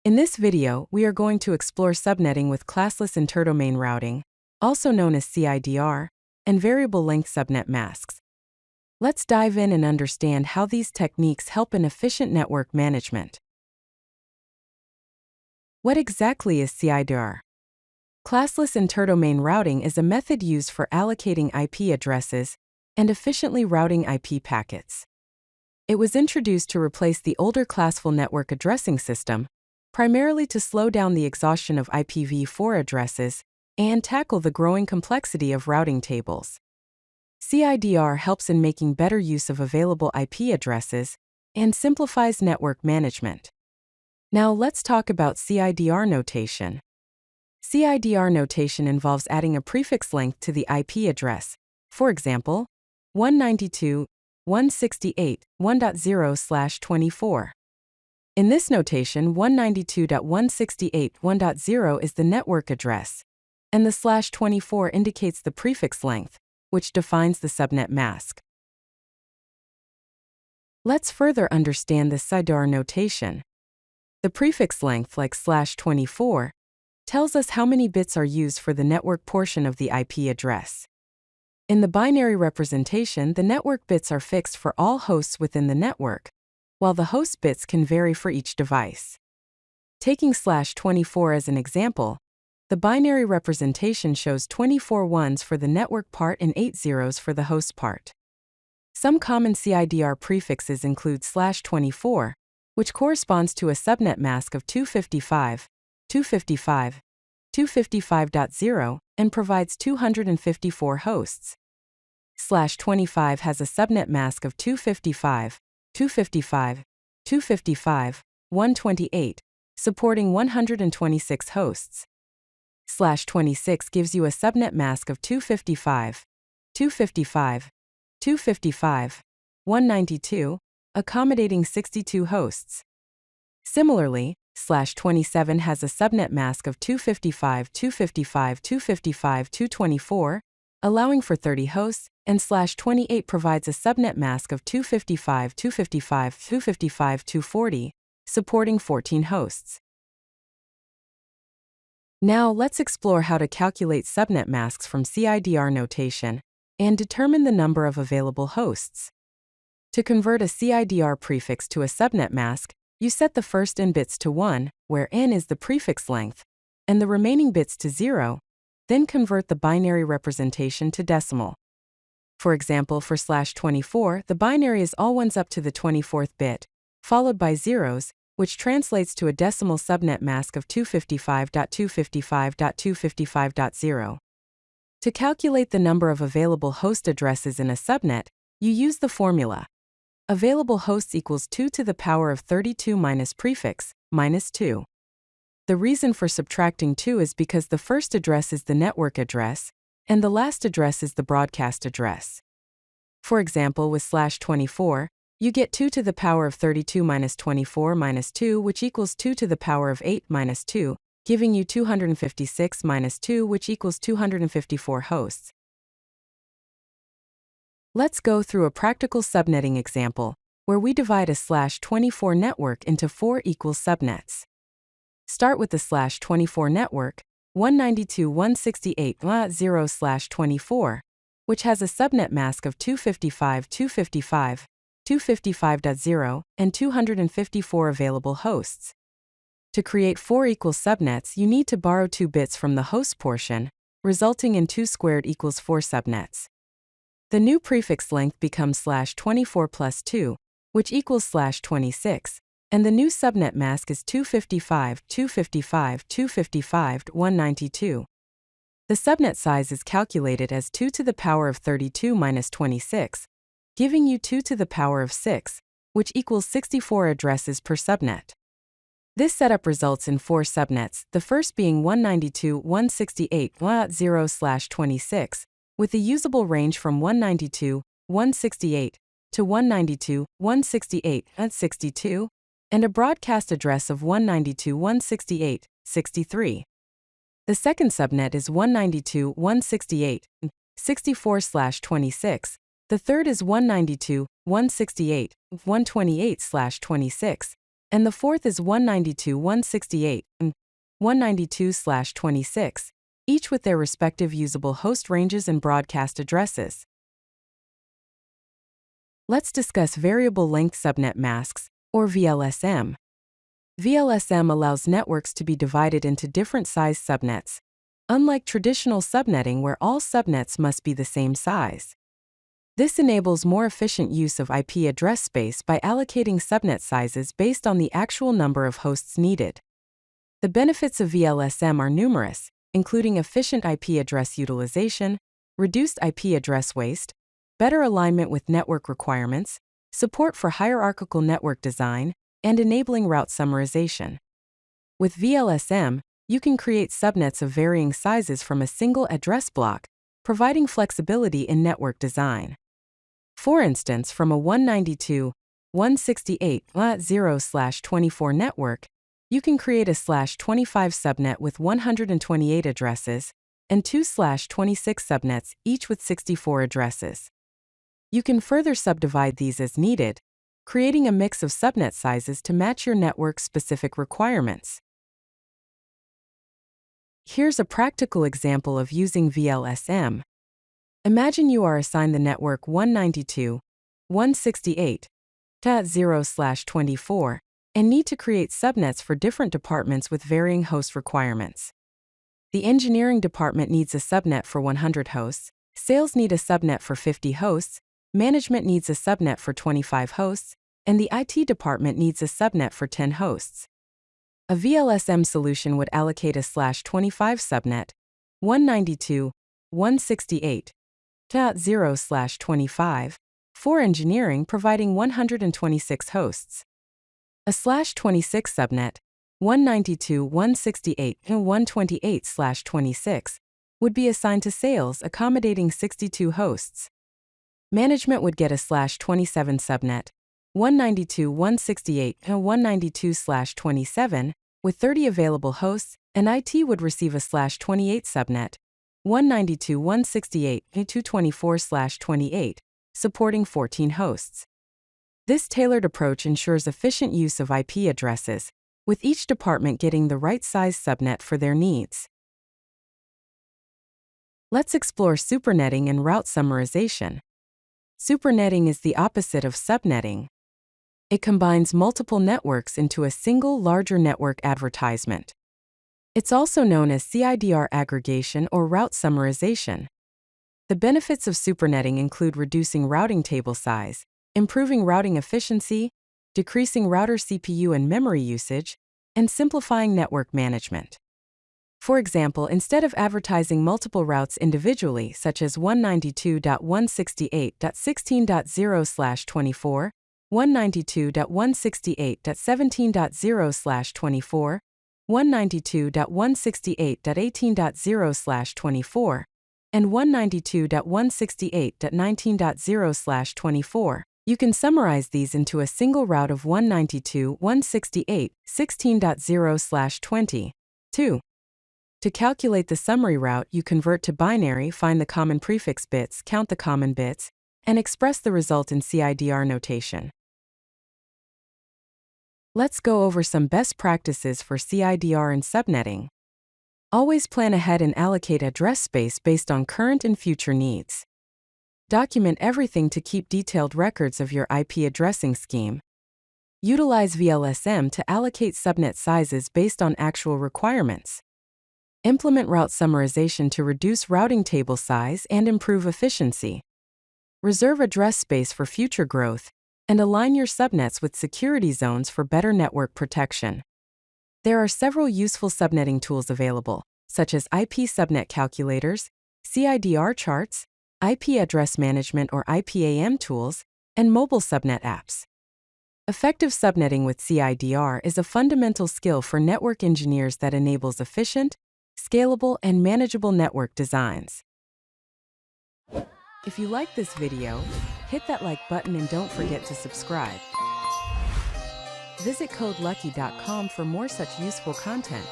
In this video, we are going to explore subnetting with Classless Inter-Domain Routing, also known as CIDR, and variable length subnet masks. Let's dive in and understand how these techniques help in efficient network management. What exactly is CIDR? Classless Inter-Domain Routing is a method used for allocating IP addresses and efficiently routing IP packets. It was introduced to replace the older classful network addressing system, primarily to slow down the exhaustion of IPv4 addresses and tackle the growing complexity of routing tables. CIDR helps in making better use of available IP addresses and simplifies network management. Now let's talk about CIDR notation. CIDR notation involves adding a prefix length to the IP address, for example, 192.168.1.0/24. In this notation, 192.168.1.0 is the network address, and the /24 indicates the prefix length, which defines the subnet mask. Let's further understand the CIDR notation. The prefix length, like /24, tells us how many bits are used for the network portion of the IP address. In the binary representation, the network bits are fixed for all hosts within the network, while the host bits can vary for each device. Taking /24 as an example, the binary representation shows 24 ones for the network part and 8 zeros for the host part. Some common CIDR prefixes include /24, which corresponds to a subnet mask of 255, 255, 255.0, and provides 254 hosts. /25 has a subnet mask of 255, 255, 255, 128, supporting 126 hosts. /26 gives you a subnet mask of 255, 255, 255, 192, accommodating 62 hosts. Similarly, /27 has a subnet mask of 255, 255, 255, 224, allowing for 30 hosts, and /28 provides a subnet mask of 255, 255, 255, 240, supporting 14 hosts. Now let's explore how to calculate subnet masks from CIDR notation and determine the number of available hosts. To convert a CIDR prefix to a subnet mask, you set the first n bits to 1, where n is the prefix length, and the remaining bits to 0, then convert the binary representation to decimal. For example, for /24, the binary is all ones up to the 24th bit, followed by zeros, which translates to a decimal subnet mask of 255.255.255.0. To calculate the number of available host addresses in a subnet, you use the formula. Available hosts equals 2 to the power of 32 minus prefix, minus 2. The reason for subtracting 2 is because the first address is the network address, and the last address is the broadcast address. For example, with /24, you get 2 to the power of 32 minus 24 minus 2, which equals 2 to the power of 8 minus 2, giving you 256 minus 2, which equals 254 hosts. Let's go through a practical subnetting example, where we divide a /24 network into 4 equal subnets. Start with the /24 network, 192.168.0/24, which has a subnet mask of 255, 255, 255.0, and 254 available hosts. To create 4 equal subnets, you need to borrow 2 bits from the host portion, resulting in 2 squared equals 4 subnets. The new prefix length becomes /24 plus 2, which equals /26, and the new subnet mask is 255, 255, 255, 192. The subnet size is calculated as 2 to the power of 32 minus 26, giving you 2 to the power of 6, which equals 64 addresses per subnet. This setup results in 4 subnets, the first being 192.168.0/26, with a usable range from 192.168 to 192.168.62, and a broadcast address of 192.168.63. The second subnet is 192.168.64/26, the third is 192.168.128/26, and the fourth is 192.168 and 192/26, each with their respective usable host ranges and broadcast addresses. Let's discuss Variable Length Subnet Masks, or VLSM. VLSM allows networks to be divided into different size subnets, unlike traditional subnetting where all subnets must be the same size. This enables more efficient use of IP address space by allocating subnet sizes based on the actual number of hosts needed. The benefits of VLSM are numerous, including efficient IP address utilization, reduced IP address waste, better alignment with network requirements, support for hierarchical network design, and enabling route summarization. With VLSM, you can create subnets of varying sizes from a single address block, providing flexibility in network design. For instance, from a 192.168.0/24 network, you can create a /25 subnet with 128 addresses and 2/26 subnets, each with 64 addresses. You can further subdivide these as needed, creating a mix of subnet sizes to match your network's specific requirements. Here's a practical example of using VLSM. Imagine you are assigned the network 192.168.0/24 and need to create subnets for different departments with varying host requirements. The engineering department needs a subnet for 100 hosts, sales need a subnet for 50 hosts, management needs a subnet for 25 hosts, and the IT department needs a subnet for 10 hosts. A VLSM solution would allocate a /25 subnet, 192.168.0/25, for engineering providing 126 hosts. A /26 subnet, 192.168.128/26, would be assigned to sales accommodating 62 hosts. Management would get a /27 subnet, 192.168.192/27, with 30 available hosts, and IT would receive a /28 subnet, 192.168.224/28, supporting 14 hosts. This tailored approach ensures efficient use of IP addresses, with each department getting the right size subnet for their needs. Let's explore supernetting and route summarization. Supernetting is the opposite of subnetting. It combines multiple networks into a single larger network advertisement. It's also known as CIDR aggregation or route summarization. The benefits of supernetting include reducing routing table size, improving routing efficiency, decreasing router CPU and memory usage, and simplifying network management. For example, instead of advertising multiple routes individually, such as 192.168.16.0/24, 192.168.17.0/24, 192.168.18.0/24, and 192.168.19.0/24, you can summarize these into a single route of 192.168.16.0/22. To calculate the summary route, you convert to binary, find the common prefix bits, count the common bits, and express the result in CIDR notation. Let's go over some best practices for CIDR and subnetting. Always plan ahead and allocate address space based on current and future needs. Document everything to keep detailed records of your IP addressing scheme. Utilize VLSM to allocate subnet sizes based on actual requirements. Implement route summarization to reduce routing table size and improve efficiency. Reserve address space for future growth, and align your subnets with security zones for better network protection. There are several useful subnetting tools available, such as IP subnet calculators, CIDR charts, IP address management or IPAM tools, and mobile subnet apps. Effective subnetting with CIDR is a fundamental skill for network engineers that enables efficient, scalable, and manageable network designs. If you like this video, hit that like button and don't forget to subscribe. Visit codelucky.com for more such useful content.